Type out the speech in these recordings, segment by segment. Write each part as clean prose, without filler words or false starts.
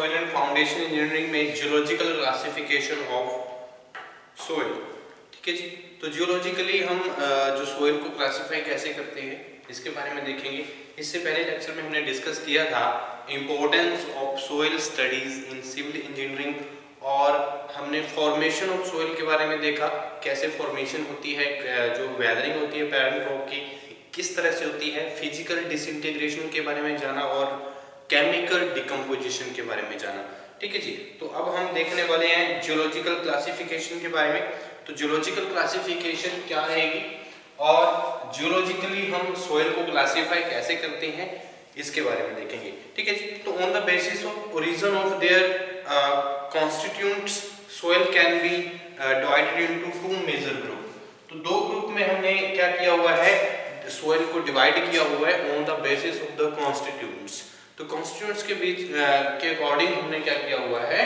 Soil and foundation engineering में geological classification of soil. ठीक है जी, तो जियोलॉजिकली हम जो सॉइल को क्लासिफाई कैसे करते हैं इसके बारे में देखेंगे। इससे पहले लेक्चर में हमने डिस्कस किया था importance of soil studies in civil engineering, और हमने फॉर्मेशन ऑफ सॉइल के बारे में देखा, कैसे फॉर्मेशन होती है, जो वेदरिंग होती है पैरेंट रॉक की किस तरह से होती है, फिजिकल डिसइंटीग्रेशन के बारे में जाना और केमिकल डिकम्पोजिशन के बारे में जाना। ठीक है जी, तो अब हम देखने वाले हैं जियोलॉजिकल क्लासिफिकेशन के बारे में। तो जियोलॉजिकल क्लासिफिकेशन क्या रहेगी और जियोलॉजिकली हम सॉइल को क्लासिफाई कैसे करते हैं इसके बारे में देखेंगे। ठीक है जी, तो on the basis of origin of their constituents soil can be divided into two major group. तो दो ग्रुप में हमने क्या किया हुआ है, सॉइल को डिवाइड किया हुआ है on the basis of the constituents. तो कॉन्स्टिट्यूएंट्स के बीच के अकॉर्डिंग हमने क्या किया हुआ है,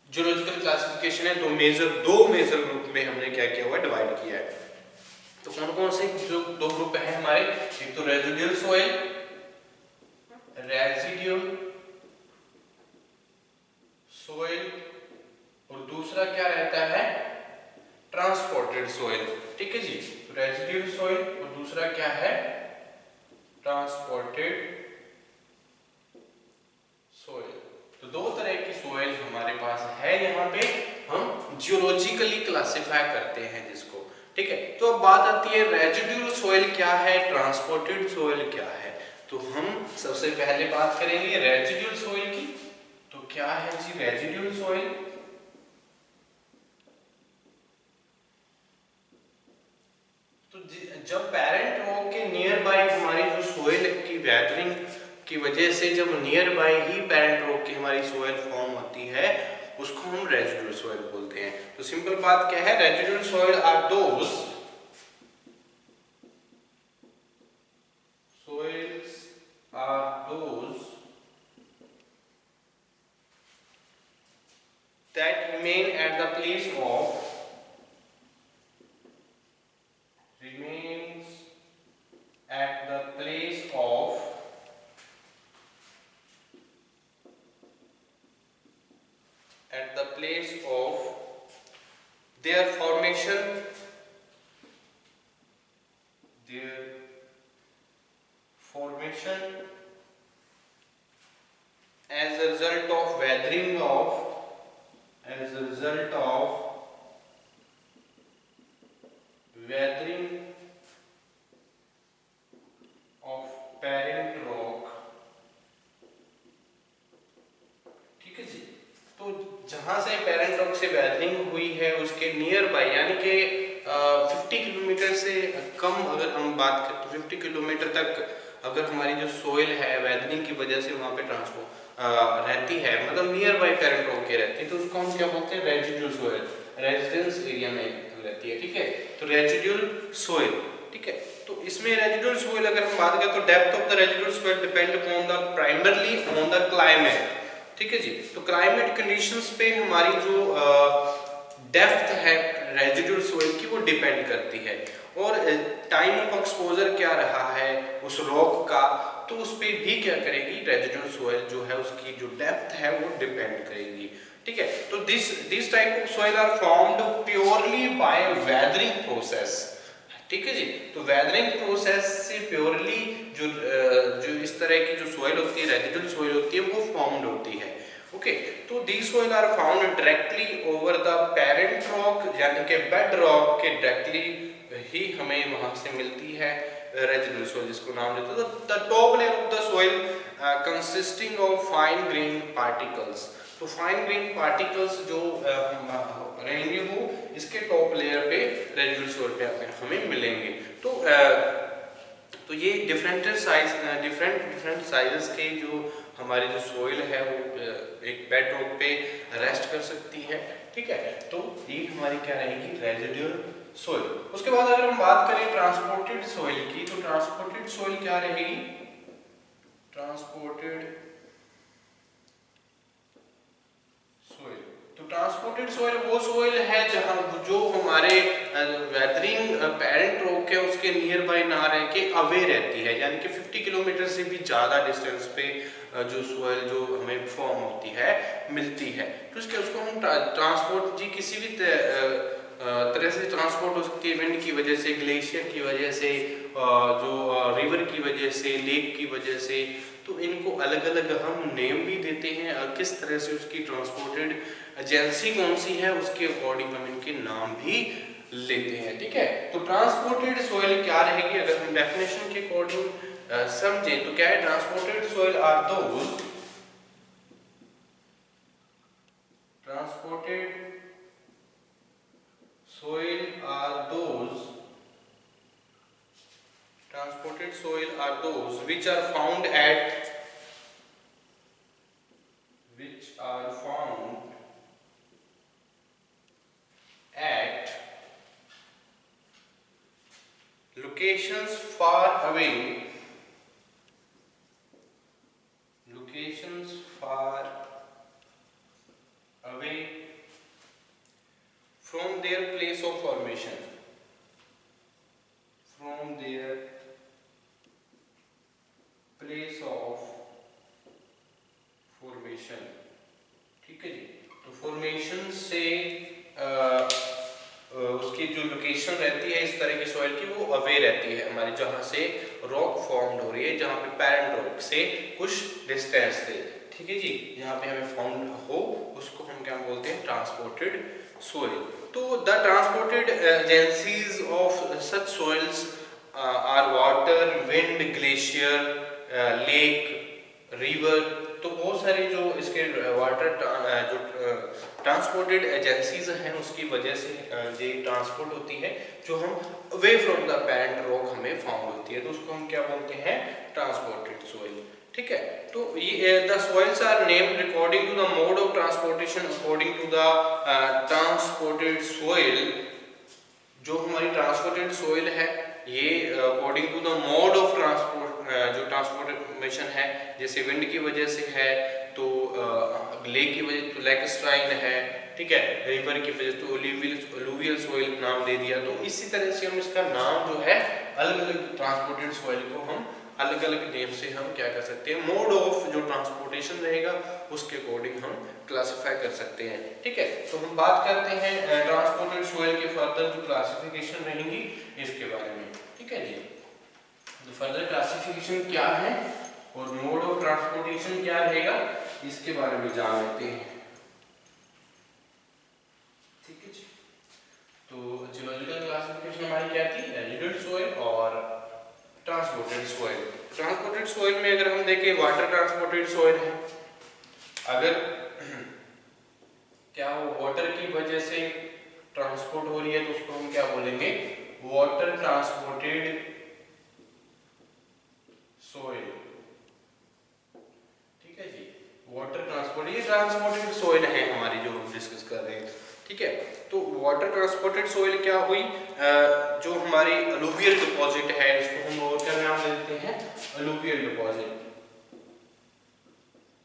जियोलॉजिकल क्लासिफिकेशन है। तो दो मेजर ग्रुप में हमने क्या किया हुआ है, डिवाइड किया है। तो कौन कौन से जो दो ग्रुप हैं हमारे, एक तो रेजिडुअल सॉइल, और दूसरा क्या रहता है, ट्रांसपोर्टेड सॉइल। ठीक है जी, रेजिडुअल सॉइल और दूसरा क्या है, ट्रांसपोर्टेड सॉइल। तो दो तरह की सॉइल हमारे पास है, यहाँ पे हम जियोलॉजिकली क्लासिफाई करते हैं जिसको। ठीक है, तो अब बात आती है रेजिडुअल सॉइल क्या है, ट्रांसपोर्टेड सॉइल क्या है। तो हम सबसे पहले बात करेंगे रेजिडुअल सॉइल की। तो क्या है जी रेजिडुअल सॉइल, तो जब पेरेंट रॉक के नियर बाय हमारी जो सॉइल की वेदरिंग की वजह से जब near by he parent rock की हमारी सॉइल फॉर्म होती है उसको हम रेजिडुअल सॉइल बोलते हैं। तो सिंपल बात क्या है, residual soil are those that remain at the place of their formation as a result of weathering of parent rock। ठीक है जी, तो जहां से पेरेंट रॉक से वेदरिंग हुई है उसके नियर बाय यानी कि 50 किलोमीटर से कम अगर हम बात करें तो 50 किलोमीटर तक अगर हमारी जो सॉइल है वेदरिंग की वजह से वहां पे ट्रांसफर रहती है, मतलब नियर बाय पेरेंट रॉक के रहती है, तो उसको हम क्या बोलते हैं, रेजिडुअल सॉइल, रेजिडेंस एरिया में रहती है। ठीक है, तो रेजिडुअल सॉइल। ठीक है, तो इसमें रेजिडुअल सॉइल अगर हम बात करें तो depth of the residual soil depend upon the primarily on the climate. ठीक है जी, तो क्लाइमेट कंडीशंस पे हमारी जो डेप्थ है रेजिडुअल सॉइल की वो डिपेंड करती है, और टाइम ऑफ एक्सपोजर क्या रहा है उस रॉक का, तो उस पे भी क्या करेगी रेजिडुअल सॉइल जो है उसकी जो डेप्थ है वो डिपेंड करेगी। ठीक है, तो this type of soil are formed purely by weathering process. ठीक है जी, तो वेदरिंग प्रोसेस से प्योरली जो इस तरह की जो सॉइल होती है रेजिडुअल सॉइल होती है वो फॉर्म्ड होती है। ओके, तो these soil are found directly over the parent rock, यानी कि बेड रॉक के डायरेक्टली ही हमें वहां से मिलती है रेजिडुअल सॉइल, जिसको नाम देते हैं the top layer of the soil consisting of fine grain particles. तो फाइन ग्रेन पार्टिकल्स जो रहेंगे वो इसके टॉप लेयर पे रेजिडुअल सॉइल पे हमें मिलेंगे। तो ये डिफरेंट साइजेस के जो हमारी जो सॉइल है वो एक बेड रॉक पे रेस्ट कर सकती है। ठीक है, तो ये हमारी क्या रहेगी रेजिडुअल सॉइल। उसके बाद अगर हम बात करें ट्रांसपोर्टेड सॉइल की, तो ट्रांसपोर्टेड सॉइल क्या रहेगी, ट्रांसपोर्टेड सॉइल। तो ट्रांसपोर्टेड सोइल वो सोइल है जहाँ जो हमारे वेदरिंग पेरेंट रॉक है उसके नियर बाय ना रह के अवे रहती है, यानी कि 50 किलोमीटर से भी ज़्यादा डिस्टेंस पे जो सोइल जो हमें फॉर्म होती है मिलती है, तो उसको हम ट्रांसपोर्ट जी किसी भी तरह से ट्रांसपोर्ट हो सकती है, विंड की वजह से, ग्लेशियर की वजह से, जो रिवर की वजह से, लेक की वजह से, तो इनको अलग अलग हम नेम भी देते हैं। किस तरह से उसकी ट्रांसपोर्टेड एजेंसी कौन सी है उसके अकॉर्डिंग हम इनके नाम भी लेते हैं। ठीक है, तो ट्रांसपोर्टेड सोइल क्या रहेगी अगर हम डेफिनेशन के अकॉर्डिंग समझें तो क्या है, transported soil are those transported soil are those transported soil are those which are found at locations far away from their place of formation ठीक है जी, तो फॉर्मेशन से उसकी जो लोकेशन रहती है इस तरह की सॉइल की वो अवे रहती है हमारी, जहाँ से रॉक फॉर्म्ड हो रही है, जहाँ पे पेरेंट रॉक से कुछ डिस्टेंस से, ठीक है जी, जहाँ पे हमें फाउंड हो उसको हम क्या बोलते हैं, ट्रांसपोर्टेड सोइल। तो the transported agencies of such soils are water, wind, glacier, lake, river, तो बहुत सारी जो इसके वाटर जो ट्रांसपोर्टेड एजेंसीज हैं उसकी वजह से ये ट्रांसपोर्ट होती है, जो हम away from the parent rock हमें फाउंड होती है, तो उसको हम क्या बोलते हैं, ट्रांसपोर्टेड सोइल। ठीक है, तो ये the soils are named according to the mode of transportation according to the transported soil. जो हमारी ट्रांसपोर्टेड सोइल है ये according to the mode of transport जो ट्रांसपोर्टेशन है, जैसे विंड की वजह से है तो लेक की वजह तो लैक्स्ट्राइन है, ठीक है, रिवर की वजह तो अलूवियल सोइल नाम दे दिया। तो इसी तरह से हम इसका नाम जो है अलग अलग ट्रांसपोर्टेड सोइल को हम अलग अलग नेम से हम क्या कर सकते हैं, मोड ऑफ जो ट्रांसपोर्टेशन रहेगा उसके अकॉर्डिंग हम क्लासिफाई कर सकते हैं। ठीक है, तो हम बात करते हैं ट्रांसपोर्टेड सोइल के फर्दर जो क्लासिफिकेशन रहेंगी इसके बारे में। ठीक है जी, तो फर्दर क्लासिफिकेशन क्या है और मोड ऑफ ट्रांसपोर्टेशन क्या रहेगा इसके बारे में जान लेते हैं। ठीक है जी, तो जियोलॉजिकल क्लासिफिकेशन हमारी क्या थी, रेजिडुअल सोइल और ट्रांसपोर्टेड सोइल। ट्रांसपोर्टेड सोइल में अगर हम देखें वाटर ट्रांसपोर्टेड सोइल है, अगर क्या वो वाटर की वजह से ट्रांसपोर्ट हो रही है तो उसको हम क्या बोलेंगे, वाटर ट्रांसपोर्टेड सोइल। ठीक है जी, वाटर ट्रांसपोर्ट, ये ट्रांसपोर्टेड सोइल है हमारी जो हम डिस्कस कर रहे हैं। ठीक है, तो वाटर ट्रांसपोर्टेड सोइल क्या हुई, जो हमारी अलूवियल डिपॉजिट है इसको हम और क्या नाम देते हैं, अलूवियल डिपॉजिट,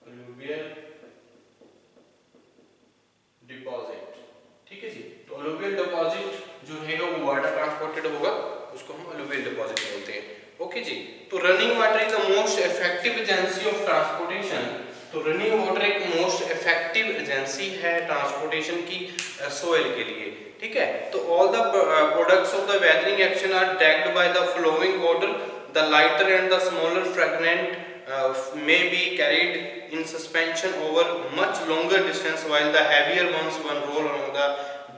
अलूवियल डिपॉजिट। ठीक है जी, तो अलूवियल डिपॉजिट जो रहेगा वो वाटर ट्रांसपोर्टेड होगा, उसको हम अलूवियल डिपॉजिट बोलते हैं। ओके जी, तो running water is the most effective agency of transportation. तो रनिंग वाटर एक मोस्ट इफेक्टिव एजेंसी है ट्रांसपोर्टेशन की सोइल के लिए। ठीक है, तो all the products of the weathering action are dragged by the flowing water, the lighter and the smaller fragment may be carried in suspension over much longer distance while the heavier ones one roll along the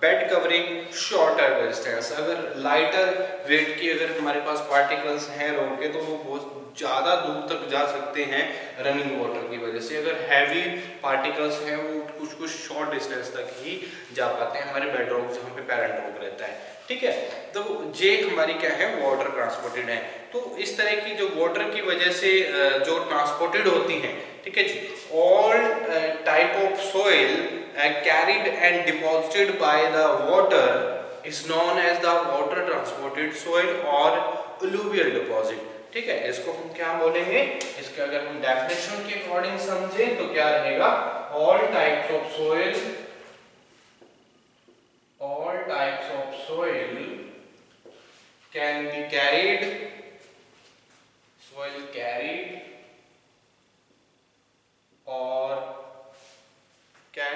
bed covering shorter distance। अगर lighter wait की अगर हमारे पास particles हैं road के तो वो बहुत ज़्यादा दूर तक जा सकते हैं रनिंग वाटर की वजह से, अगर हैवी पार्टिकल्स हैं वो कुछ शॉर्ट डिस्टेंस तक ही जा पाते हैं हमारे बेड रॉक जहाँ पे पेरेंट रॉक रहता है। ठीक है, तो ये हमारी क्या है, वाटर ट्रांसपोर्टेड है। तो इस तरह की जो वाटर की वजह से जो ट्रांसपोर्टेड होती हैं, ठीक है जी, all type of soil carried and deposited by the water is known as the water transported soil or alluvial deposit। ठीक है, इसको हम क्या बोलेंगे, इसके अगर हम डेफिनेशन के अकॉर्डिंग समझें तो क्या रहेगा, all types of soil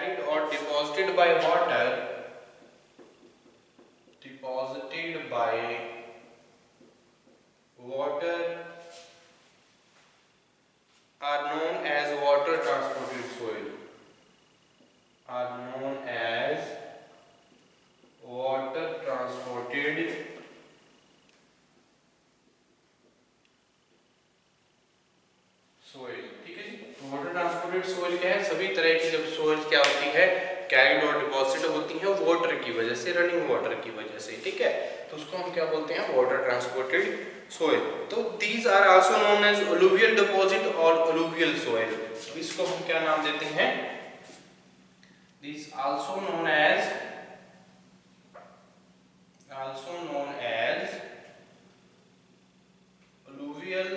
carried or deposited by water, are known as water transported soil. Are known as water transported soil. ठीक है जी, तो वाटर ट्रांसपोर्टेड सोइल क्या है? सभी तरह की जब सोइल क्या होती है, कैरिड और डिपॉजिटेड होती है वाटर की वजह से, रनिंग वाटर की वजह से। ठीक है, तो उसको हम क्या बोलते हैं? Water transported soil. तो these are also known as alluvial deposit और अलुवियल सोइल। तो इसको हम क्या नाम देते हैं? These also known as alluvial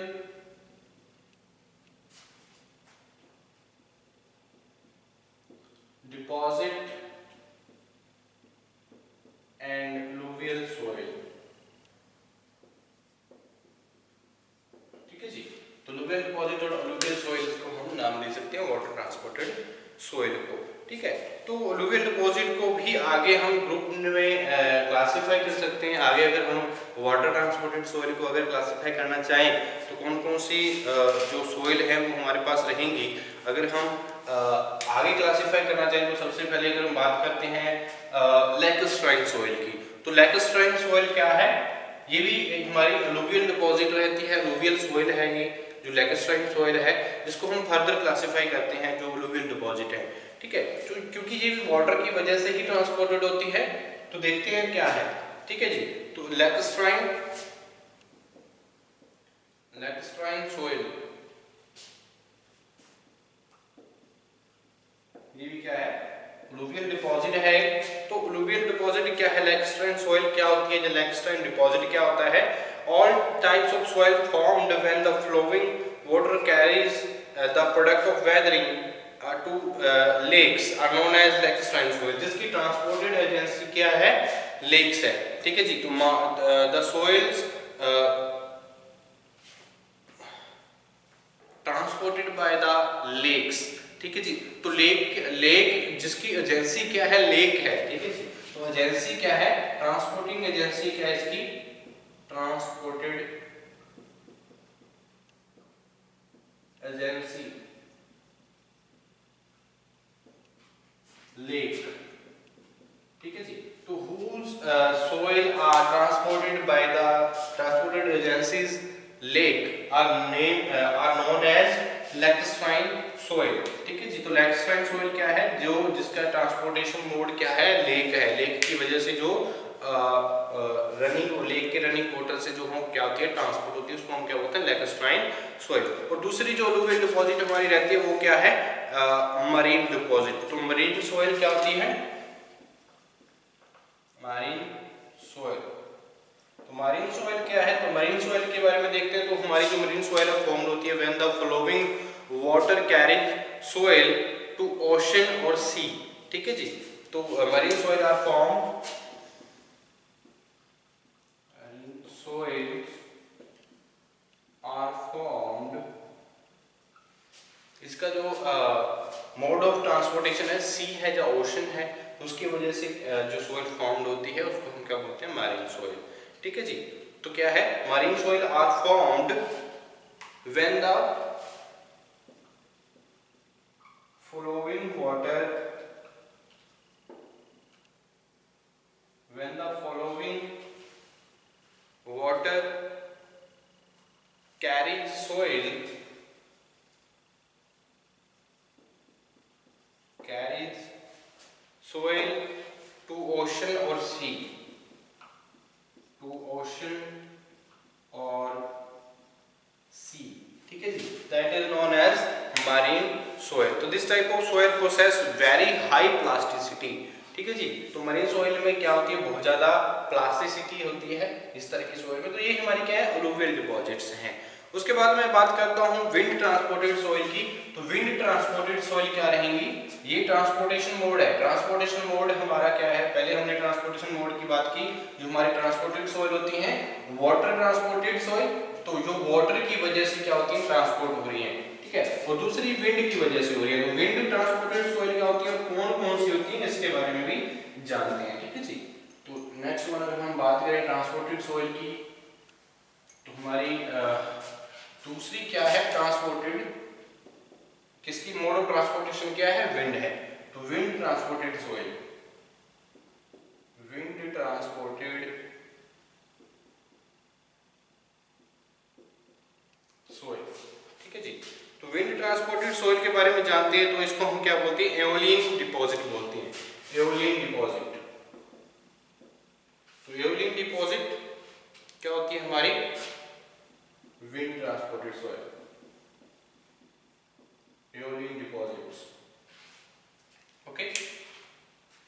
deposit and alluvial soil. ठीक है जी, तो अलुवियल डिपॉजिट और अलुवियल सोइल को हम नाम दे सकते हैं वाटर ट्रांसपोर्टेड सोइल को। ठीक है, तो अलुवियल डिपॉजिट को भी आगे हम ग्रुप में क्लासिफाई कर सकते हैं। आगे अगर हम वाटर ट्रांसपोर्टेड सोइल को अगर क्लासिफाई करना चाहें तो कौन कौन सी जो सोइल है वो हमारे पास रहेंगी। अगर हम आगे क्लासिफाई करना चाहें तो सबसे पहले अगर हम बात करते हैं लैक्स्ट्राइन सोइल की, तो लैक्स्ट्राइन सोइल क्या है? ये भी हमारी अलुवियल डिपॉजिट रहती है, अलुवियल सोइल है ये जो लैक्स्ट्राइन सोइल है, जिसको हम फर्दर क्लासिफाई करते हैं जो अलुवियल डिपॉजिट है। ठीक है, क्योंकि ये भी वाटर की वजह से ही ट्रांसपोर्टेड होती है। तो देखते हैं क्या है। ठीक है जी, तो लैक्स्ट्राइन सोइल ये भी क्या है? अलुवियल डिपॉजिट है। तो अलुवियल डिपॉजिट क्या है? लैक्स्ट्राइन सोइल क्या होती है? जो लैक्स्ट्राइन डिपॉजिट क्या होता है? All types of soil formed when the flowing water carries the product of weathering to lakes are known as lacustrine soil, जिसकी ट्रांसपोर्टेड एजेंसी क्या है? लेक्स है। ठीक है जी, तो the soils transported by the lakes. ठीक है जी, तो लेक जिसकी एजेंसी क्या है? लेक है। ठीक है जी, तो एजेंसी क्या है? ट्रांसपोर्टिंग एजेंसी क्या है इसकी? Transported agency lake. ठीक है जी, तो whose soil are transported agencies lake are known as lacustrine soil। ठीक है जी, तो lacustrine soil क्या है? जो जिसका ट्रांसपोर्टेशन मोड क्या है? लेक है। लेक की वजह से जो लेक के रनिंग वाटर से जो हम क्या होती है? ट्रांसपोर्ट होती है, उसको हम क्या बोलते हैं? lacustrine soil। और दूसरी जो अलुवियल डिपॉजिट हमारी रहती है वो क्या है? Marine deposit. तो मरीन सोइल क्या होती है? Marine soil. तो मरीन सोइल क्या है? तो मरीन सोइल के बारे में देखते हैं। तो हमारी जो मरीन सोइल है फॉर्म होती है when the flowing water carries soil to ocean और सी। ठीक है जी, तो मरीन सोइल आर फॉर्म इसका जो मोड ऑफ ट्रांसपोर्टेशन है सी है या ओशन है, तो उसकी वजह से जो सोइल फॉर्म्ड होती है उसको हम क्या बोलते हैं? Marine soil. ठीक है जी, तो क्या है? Marine soil are formed when the flowing water carries soil to ocean or sea, ठीक है जी, that is known as marine soil। तो this type of soil possess very high plasticity। ठीक है जी, तो मरीन सोइल में क्या होती है? बहुत ज्यादा प्लास्टिसिटी होती है इस तरह की सोइल में। तो ये हमारी क्या है? अलुवियल डिपॉजिट्स हैं। उसके बाद मैं बात करता हूँ विंड ट्रांसपोर्टेड सोइल की। तो विंड ट्रांसपोर्टेड सोइल क्या रहेंगी? ये ट्रांसपोर्टेशन मोड है। ट्रांसपोर्टेशन मोड हमारा क्या है? पहले हमने ट्रांसपोर्टेशन मोड की बात की। जो हमारी ट्रांसपोर्टेड सोइल होती है वाटर ट्रांसपोर्टेड सोइल, तो जो वाटर की वजह से क्या होती है? ट्रांसपोर्ट हो रही है। ठीक है, और दूसरी विंड की वजह से हो रही है। तो विंड ट्रांसपोर्टेड सोइल क्या होती है? कौन कौन इसके बारे में भी जानते हैं, ठीक है जी। तो नेक्स्ट वन अगर हम बात करें ट्रांसपोर्टेड सोइल की, तो हमारी दूसरी क्या है, ट्रांसपोर्टेड, किसकी मोड ऑफ ट्रांसपोर्टेशन क्या है, विंड है। तो wind transported soil, wind transported soil, ठीक है जी। तो विंड ट्रांसपोर्टेड सोइल के बारे में जानते हैं, तो इसको हम क्या बोलते हैं, एओलियन डिपॉजिट बोलते हैं, एओलियन डिपॉजिट। तो एओलियन डिपॉजिट क्या होती है हमारी, wind transported soil, aeolian deposits, okay.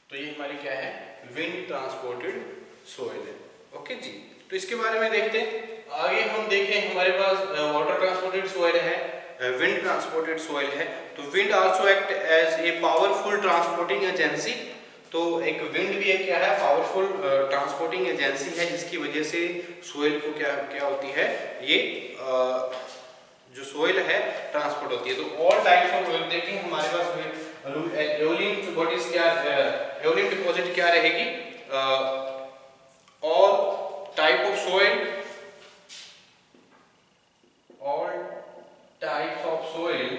तो ये हमारी क्या है, विंड ट्रांसपोर्टेड सोइल है, ओके जी। तो इसके बारे में देखते हैं। आगे हम देखें, हमारे पास वाटर ट्रांसपोर्टेड सोइल है, विंड ट्रांसपोर्टेड सोइल है। तो wind also act as a powerful transporting agency. तो एक विंड भी एक क्या है, पावरफुल ट्रांसपोर्टिंग एजेंसी है, जिसकी वजह से सोइल को क्या क्या होती है, ये जो सोइल है ट्रांसपोर्ट होती है। तो ऑल टाइप्स ऑफ सोइल देखें हमारे पास, एओलियन बॉडीज क्या, एओलियन डिपॉजिट क्या रहेगी, all type of soil, all types of soil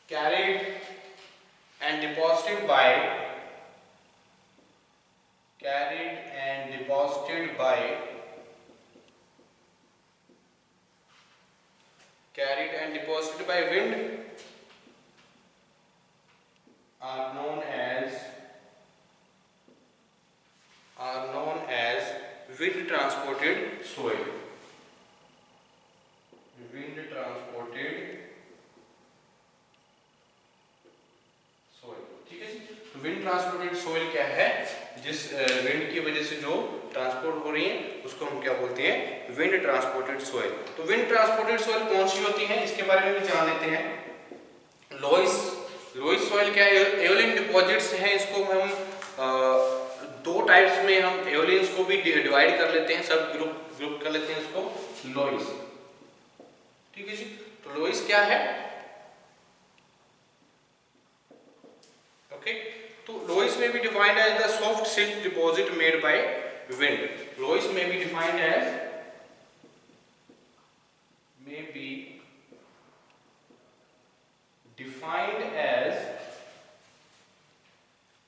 carried and deposited by wind are known as wind transported soil, wind transported soil, ठीक है जी। तो विंड ट्रांसपोर्टेड सोइल क्या है, जिस विंड की वजह से जो ट्रांसपोर्ट हो रही है उसको हम क्या बोलते हैं, विंड ट्रांसपोर्टेड सोइल। तो विंड ट्रांसपोर्टेड सोइल कौन सी होती है, इसके बारे में भी जान लेते हैं। लोइस सोइल क्या है, एओलियन डिपॉजिट्स हैं, इसको हम दो टाइप्स में हम एओलियंस को भी डिवाइड कर लेते हैं, सब ग्रुप कर लेते हैं इसको, लोइस, ठीक है जी। तो लोइस क्या है, ओके। तो लोइस में भी defined as the soft silt deposit made by wind. Loess में भी defined as,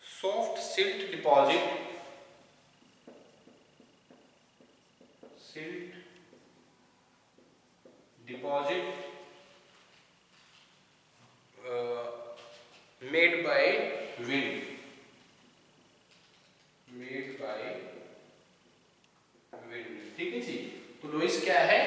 soft silt deposit made by wind, ठीक है जी। तो लोइस क्या है,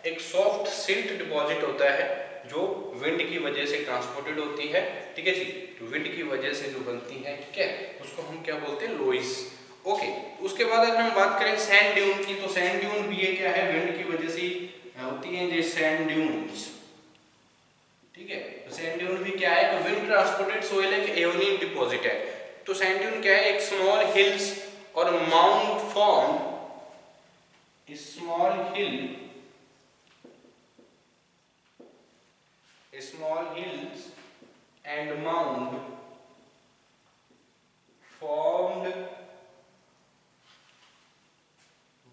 एक सॉफ्ट सिल्ट डिपॉजिट होता है जो विंड की वजह से ट्रांसपोर्टेड होती है, ठीक है जी। तो विंड की वजह से जो बनती है, ठीक है, उसको हम क्या बोलते हैं, लोइस, ओके। उसके बाद अगर हम बात करें सैंड ड्यून की, तो सैंड ड्यून भी ये क्या है, विंड की वजह से होती है ये सैंड ड्यून्स, ठीक है। तो सैंड ड्यून भी क्या है, तो विंड ट्रांसपोर्टेड सोइल है, एओलियन डिपॉजिट है। तो सैंड ड्यून क्या है, एक स्मॉल हिल्स और mount form, small hills and mound formed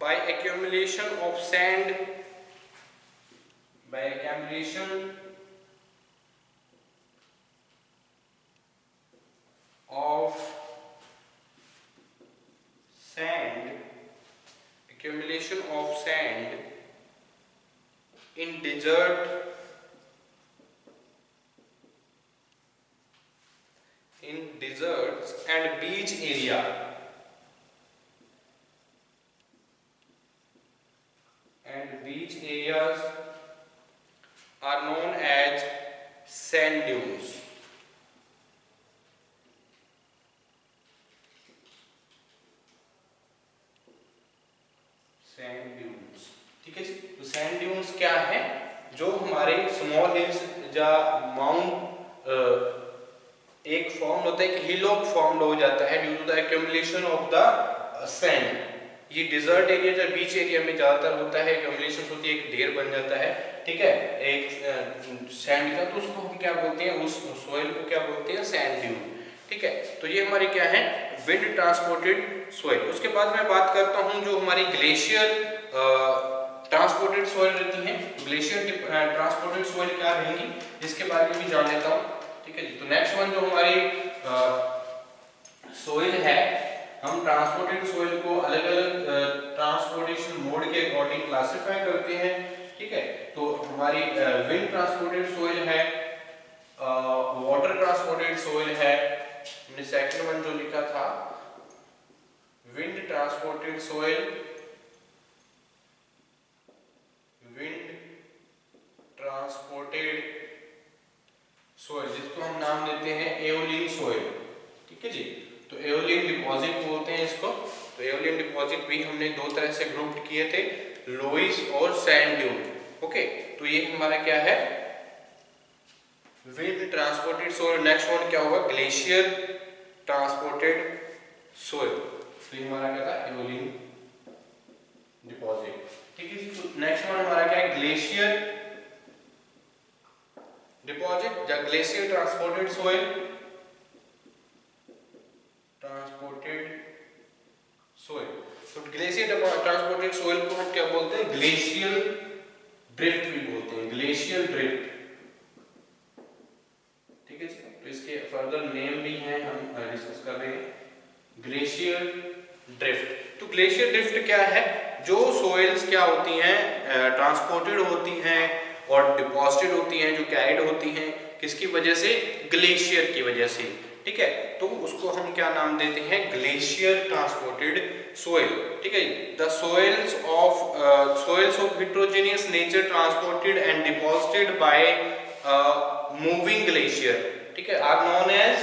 by accumulation of sand, accumulation of sand in deserts and beach area, areas are known as sand dunes, ठीक है जी। तो सैंड ड्यून्स क्या है, जो हमारे स्मॉल हिल्स या माउंट एक फॉर्म होता है, एक हिलॉक फॉर्म हो जाता है due to the accumulation of the sand, ये डिजर्ट एरिया या बीच एरिया में ज़्यादातर होता है, एक्यूमुलेशन होती है, एक ढेर बन जाता है, ठीक है, एक सैंड का, तो उसको हम क्या बोलते हैं, उस सोइल को क्या बोलते हैं, सैंड ड्यून, ठीक है। तो ये हमारी क्या है, विंड ट्रांसपोर्टेड सोइल। उसके बाद मैं बात करता हूँ जो हमारी ग्लेशियर ट्रांसपोर्टेड सोइल रहती है, ग्लेशियर ट्रांसपोर्टेड सोइल क्या रहेंगी, इसके बारे में भी जान लेता हूँ, ठीक है जी। तो नेक्स्ट वन जो हमारी सोइल है, हम ट्रांसपोर्टेड सोइल को अलग अलग ट्रांसपोर्टेशन मोड के अकॉर्डिंग क्लासिफाई करते हैं, ठीक है। तो हमारी विंड ट्रांसपोर्टेड सोइल है, वाटर ट्रांसपोर्टेड सोइल है, हमने सेकंड वन जो लिखा था wind transported soil, wind transported soil, जिसको हम नाम देते हैं एओलियन सोइल, ठीक है जी। तो एओलियन डिपॉजिट बोलते हैं इसको। तो एओलियन डिपॉजिट भी हमने दो तरह से ग्रुप किए थे, लोइस और सैंड ड्यून, ओके। तो ये हमारा क्या है, wind transported soil. Next one क्या होगा, ग्लेशियर ट्रांसपोर्टेड सोइल। तो ये हमारा क्या था, एओलियन डिपॉजिट, ठीक है जी। तो नेक्स्ट वन हमारा क्या है, ग्लेशियर डिपॉजिट या glacier transported soil, transported soil. तो ग्लेशियर ट्रांसपोर्टेड सोइल को हम क्या बोलते हैं, ग्लेशियल ड्रिफ्ट भी बोलते हैं, ग्लेशियल ड्रिफ्ट, ठीक है जी। तो इसके फर्दर नेम भी हैं, हम डिस्कस कर रहे हैं, ग्लेशियर ड्रिफ्ट। तो ग्लेशियर ड्रिफ्ट क्या है, जो सोइल्स क्या होती हैं, ट्रांसपोर्टेड होती हैं और डिपॉजिटेड होती हैं, जो कैरिड होती हैं, किसकी वजह से, ग्लेशियर की वजह से, ठीक है। तो उसको हम क्या नाम देते हैं, ग्लेशियर ट्रांसपोर्टेड सोइल, ठीक है। The soils of heterogeneous nature transported and deposited by moving glacier, ठीक है, are known as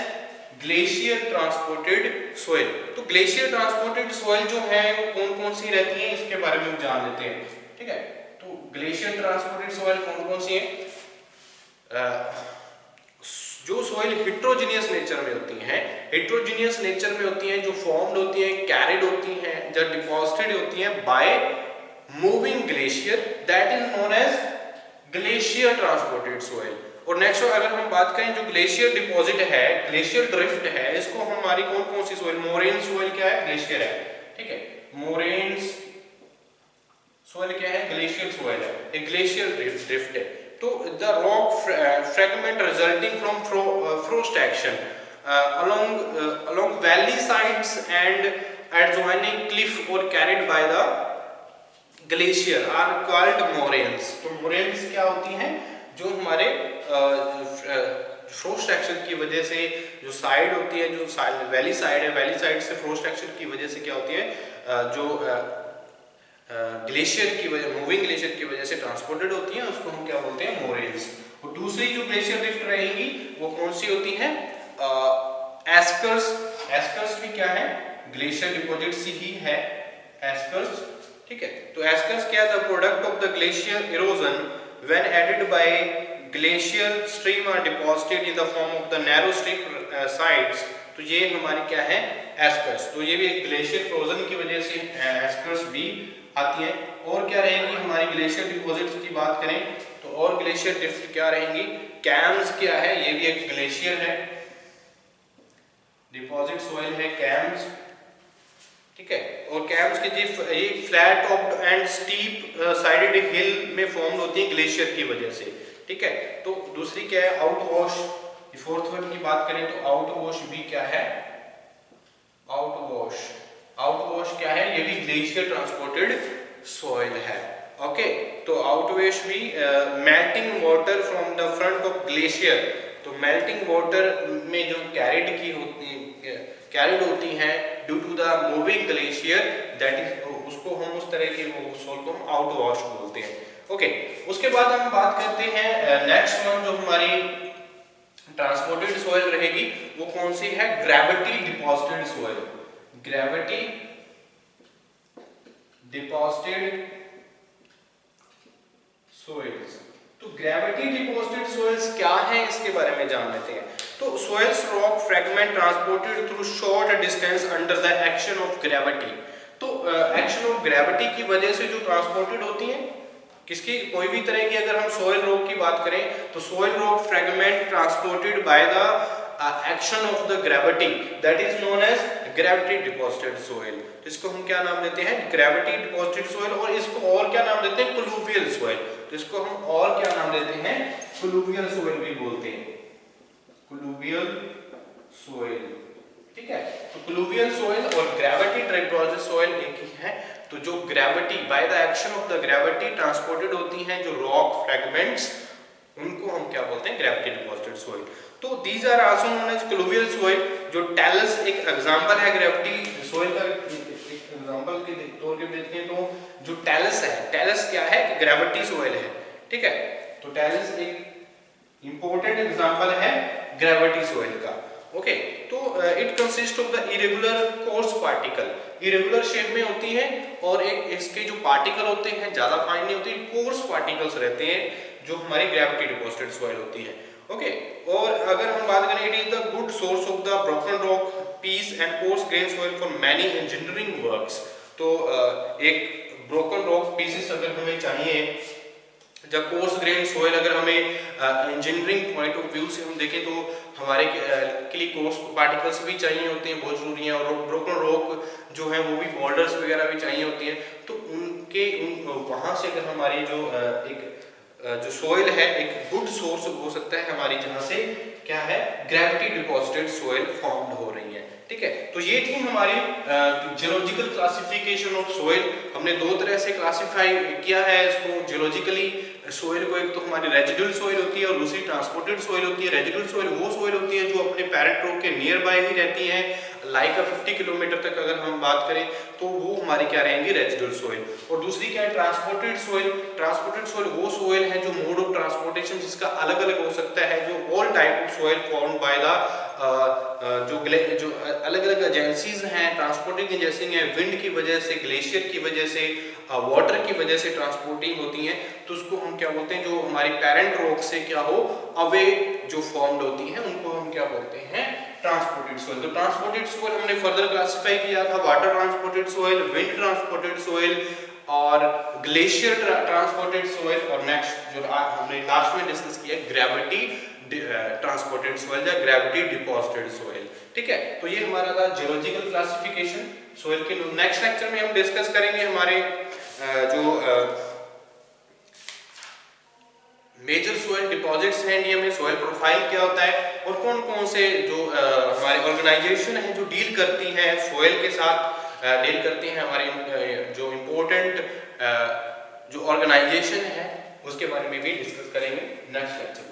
glacier transported soil. तो ग्लेशियर ट्रांसपोर्टेड सोइल जो है वो कौन कौन सी रहती है, इसके बारे में जान लेते हैं, ठीक है। तो ग्लेशियर ट्रांसपोर्टेड सोइल कौन कौन सी है, जो सोइल हेट्रोजीनियस नेचर में होती हैं, हेट्रोजीनियस नेचर में होती हैं, जो फॉर्म्ड होती हैं, कैरिड होती हैं, जो डिपॉजिटेड होती हैं by moving glacier, that is known as glacier transported soil. और नेक्स्ट अगर हम बात करें जो ग्लेशियर डिपॉजिट है, ग्लेशियर ड्रिफ्ट है, इसको हमारी कौन कौन सी सोइल, मोरेन सोइल क्या है, ग्लेशियर है, ठीक है, मोरेन सोइल क्या है, ग्लेशियर सोइल है, एक ग्लेशियर ड्रिफ्ट है। तो the rock fragment resulting from frost action along valley sides and adjoining cliff or carried by the glacier are called moraines। तो moraines क्या होती हैं, जो हमारे फ्रोस्ट एक्शन की वजह से जो साइड होती है, जो वैली साइड है, वैली साइड से फ्रोस्ट एक्शन की वजह से क्या होती है, जो ग्लेशियर की वजह, मूविंग ग्लेशियर की वजह से ट्रांसपोर्टेड होती हैं, उसको हम क्या बोलते हैं, मोरेन्स। और दूसरी जो ग्लेशियर ड्रिफ्ट रहेंगी वो कौन सी होती है, एस्कर्स। एस्कर्स भी क्या है, ग्लेशियर डिपॉजिट सी ही है एस्कर्स, ठीक है। तो एस्कर्स क्या है, the product of the glacier erosion when aided by glacier stream are deposited in the form of the narrow strip sides. तो ये हमारी क्या है, एस्कर्स। तो ये भी एक ग्लेशियर इरोजन की वजह से एस्कर्स भी आती है। और क्या रहेंगी हमारी ग्लेशियर डिपॉजिट्स की बात करें तो, और ग्लेशियर ड्रिफ्ट क्या रहेंगी, कैम्स क्या है, ये भी एक ग्लेशियर है, डिपॉजिट सोइल है कैम्स, ठीक है। और कैम्स की ये flat topped and steep sided hill में फॉर्म होती है ग्लेशियर की वजह से, ठीक है। तो दूसरी क्या है, आउट वॉश। फोर्थ वन की बात करें तो आउट वॉश भी क्या है, आउट वॉश। आउट वॉश क्या है, ये भी ग्लेशियर ट्रांसपोर्टेड सोइल है, ओके। तो आउट वॉश भी melting water from the front of glacier. तो मेल्टिंग वाटर में जो कैरिड होती हैं due to the moving glacier, that is, उसको हम उस तरह के सोइल को हम आउट वॉश बोलते हैं, ओके। उसके बाद हम बात करते हैं नेक्स्ट वन जो हमारी ट्रांसपोर्टेड सोइल रहेगी वो कौन सी है, gravity deposited soil. Gravity deposited soils. तो ग्रेविटी डिपॉजिटेड सोइल्स क्या है, इसके बारे में जान लेते हैं। तो soils rock fragment transported through short distance under the action of gravity. तो एक्शन ऑफ ग्रेविटी की वजह से जो ट्रांसपोर्टेड होती हैं, किसकी कोई भी तरह की अगर हम सोइल रॉक की बात करें तो soil rock fragment transported by the action of the gravity, that is known as gravity deposited soil. इसको हम क्या नाम देते हैं? Gravity deposited soil. और इसको और क्या नाम देते हैं? Colluvial soil. तो इसको हम और क्या नाम देते हैं? क्लूवियल सोइल भी बोलते हैं, क्लूवियल सोइल। ठीक है, तो क्लूवियल सोइल और ग्रेविटी डिपॉजिटेड सोइल एक ही है। तो जो gravity bye the action of the gravity transported होती हैं जो रॉक फ्रेगमेंट्स, उनको हम क्या बोलते हैं? Gravity deposited soil. तो these are also known as colluvial soil. जो टैलस एक एग्जांपल है ग्रेविटी सोइल का, एग्जांपल के तौर पे देखते हैं तो जो टैलस है, टैलस क्या है? कि ग्रेविटी सोइल है। ठीक है, तो टैलस एक इंपॉर्टेंट एग्जांपल है ग्रेविटी सोइल का। ओके, तो it consist of the irregular coarse particle, irregular shape में होती है और एक इसके जो पार्टिकल होते हैं ज्यादा फाइन नहीं होती, कोर्स पार्टिकल्स रहते हैं जो हमारी ग्रेविटी डिपॉजिटेड सॉइल होती है। ओके, और अगर हम बात करें, it is the good source of the broken rock piece and coarse grain soil for many engineering works. तो एक ब्रोकन रॉक पीसेस अगर हमें चाहिए, जब कोर्स ग्रेन सॉइल अगर हमें इंजीनियरिंग पॉइंट ऑफ व्यू से हम देखें तो हमारे के लिए कोर्स पार्टिकल्स भी चाहिए होते हैं, बहुत जरूरी हैं। और ब्रोकन रॉक जो है वो भी बॉर्डर्स वगैरह भी चाहिए होती हैं। तो उनके वहाँ से अगर हमारी जो एक जो सॉइल है एक गुड सोर्स हो सकता है हमारी, जहाँ से क्या है? ग्रेविटी डिपॉजिटेड सॉइल फॉर्म्ड हो रही है। ठीक है, तो ये थी हमारी जियोलॉजिकल क्लासिफिकेशन ऑफ सॉइल। हमने दो तरह से क्लासिफाई किया है इसको जियोलॉजिकली सॉइल को। एक तो हमारी रेजिडुअल सॉइल होती है और दूसरी ट्रांसपोर्टेड सॉइल होती है। रेजिडुअल सॉइल वो सॉइल होती है जो अपने पैरेंट रॉक के नियर बाय ही रहती है, लाइक 50 किलोमीटर तक अगर हम बात करें तो वो हमारी क्या रहेंगी? Residual soil. और दूसरी क्या है? Transported soil. ट्रांसपोर्टेड सॉइल वो सॉइल है जो मोड ऑफ ट्रांसपोर्टेशन जिसका अलग अलग हो सकता है, जो all type of soil formed by the जो अलग अलग एजेंसीज हैं, ट्रांसपोर्टिंग एजेंसी हैं, विंड की वजह से, ग्लेशियर की वजह से, वाटर की वजह से ट्रांसपोर्टिंग होती हैं। तो उसको हम क्या बोलते हैं? जो हमारी पेरेंट रॉक से क्या हो अवे जो फॉर्म्ड होती हैं उनको हम क्या बोलते हैं? Transported soil. तो ट्रांसपोर्टेड सॉइल हमने फर्दर क्लासिफाई किया था, water transported soil, wind transported soil और ग्लेशियर ट्रांसपोर्टेड सॉइल। और नेक्स्ट जो हमने लास्ट में डिस्कस किया ग्रेविटी ट्रांसपोर्टेड सॉइल या ग्रेविटी डिपॉजिटेड सॉइल। ठीक है, तो ये हमारा था जियोलॉजिकल क्लासिफिकेशन सॉइल के। नेक्स्ट लेक्चर में हम डिस्कस करेंगे हमारे जो मेजर सॉइल डिपॉजिट्स हैं इंडिया में, सॉइल प्रोफाइल क्या होता है और कौन कौन से जो हमारे ऑर्गेनाइजेशन है जो डील करती हैं सॉइल के साथ, डील करती हैं हमारी जो इम्पोर्टेंट जो ऑर्गेनाइजेशन है उसके बारे में भी डिस्कस करेंगे नेक्स्ट लेक्चर में।